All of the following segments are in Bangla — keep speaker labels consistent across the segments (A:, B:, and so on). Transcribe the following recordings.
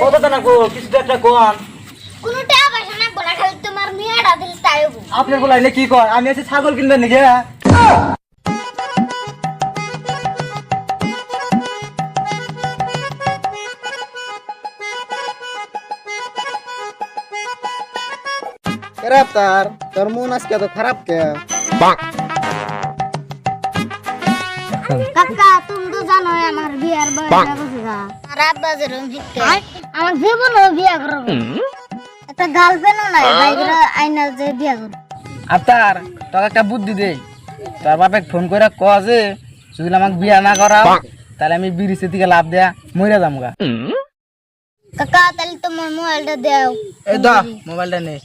A: কতটা না গো কিছু তো একটা কোন
B: কোনো টাকা পয়সা না বলা খালি তোমার মেয়েটা দিল তাই হবো।
A: আপনার বলাইলে কি কয় আমি আছি ছাগল কিনবেন নাকি
C: রাফতার তোর মন আজকে তো খারাপ কে?
B: কাকা তুমি তো জানো আমার বিয়ার বয়সটা কত গা আর আব্বা যেরকম শিখতে আমার জীবনও বিয়া করব একটা গার্লফ্রেন্ডও নাই বাইরে আইনা যে বিয়া করব
C: আফতার তোকে একটা বুদ্ধি দেই, তোর বাপে ফোন করে ক যে যদি আমাকে বিয়া না করাও তাহলে আমি বিরিশে থেকে লাভ দেয়া মরে যাম গা।
B: কাকা তাহলে তোমার মোবাইলটা দাও।
C: এই দা মোবাইলটা নে।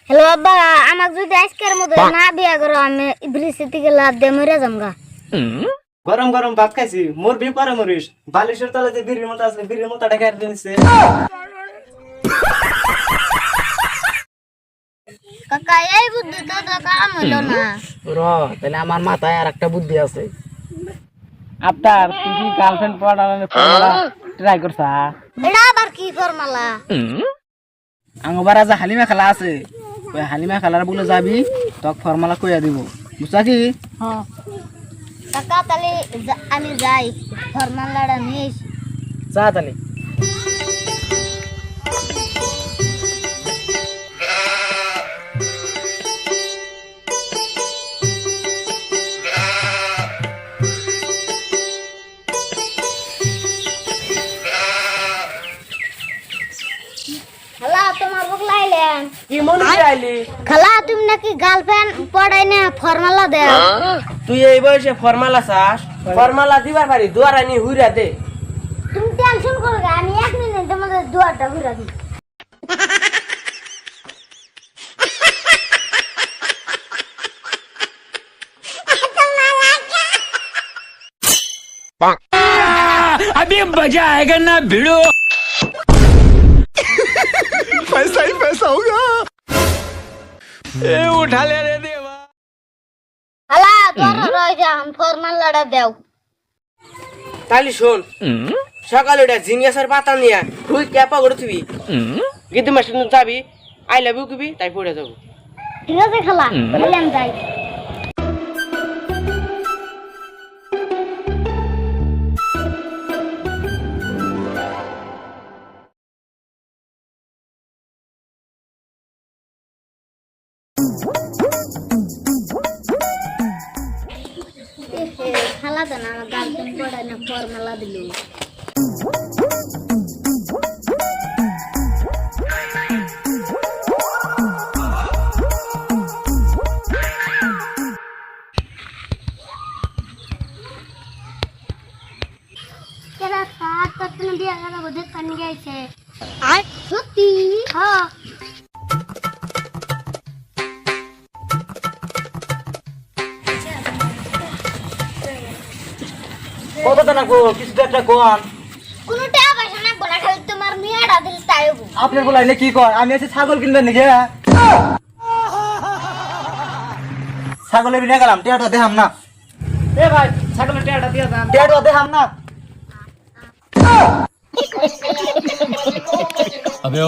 B: হ্যালো আব্বা আমাকে যদি আজকের মতো না বিয়া করো আমি ব্রিজ থেকে লাভ দিয়ে মরে যাম গা।
A: গরম গরম ভাত খাইছি মোর বি পরে মরিস বালিশের তলে যে বিড়ির মতো আছে বিড়ির মতো টাকা দিনছে
B: কাকা এই বুদ্ধি তো কাম হলো না।
C: র তাহলে আমার মাথায় আর একটা বুদ্ধি আছে। আফতার তুই কি গার্লফ্রেন্ড পড়ানোর ট্রাই করছা?
B: এটা আবার কি ফরমালা?
C: আঙ্গবার আজ হালিমা খেলা আছে, ওই হালিমা খেলার বলে যাবি তোকে ফর্মালা কইয়া দিব, বুঝছা কি?
B: কাকা তাহলে আমি যাই ফরমালাটা নিস।
C: যা তাহলে।
B: খালা তোমার বুক লাইলেন
A: কি মনে আইলি
B: খালা তুমি নাকি গার্লফ্রেন্ড পড়াই না ফরমালা দেও।
A: তুই এই বয়সে ফরমালা চাস ফরমালা দিবার পারি দুয়ার আনি হুইরা দে
B: তুমি টেনশন করো না, আমি 1 মিনিট তোমাদের দুয়ারটা ঘুরা দিই।
D: अभी मजा आएगा ना भिड़ो। पैसा ही पैसा होगा। ए उठा ले रे देवा।
B: খালা তোর রই যা ফরমালাটা দেও।
A: তাহলে শোন সকালে ওটা জিনিয়াসের পাতা নিয়ে হুই ক্যাপা করে তুই গীত মাস্টার যাবি আই লাভ ইউ কবি তাই পড়ে যাবো
B: ঠিক আছে খালা তাহলে আমি যাই। খালা তো না আমার গার্লফ্রেন্ড পড়াই না ফরমালা দিল। কেরা সাত কতন বিয়া করা বোধ কান গেছে আর সত্যি হ্যাঁ
A: কতটা না গো কিছু তো একটা কোন
B: কোনো টাকা পয়সা না বলা খালি তোমার মেয়েটা দিল তাই হবো।
A: আপনার বলাইলে কি কয় আমি আছি ছাগল কিনবেন নাকি ছাগলের বিনা গেলাম টেয়াটা দেখাম না
C: এ ভাই ছাগলের টেয়াটা দিয়ে যান।
A: টেয়াটা দেখাম না
D: अबे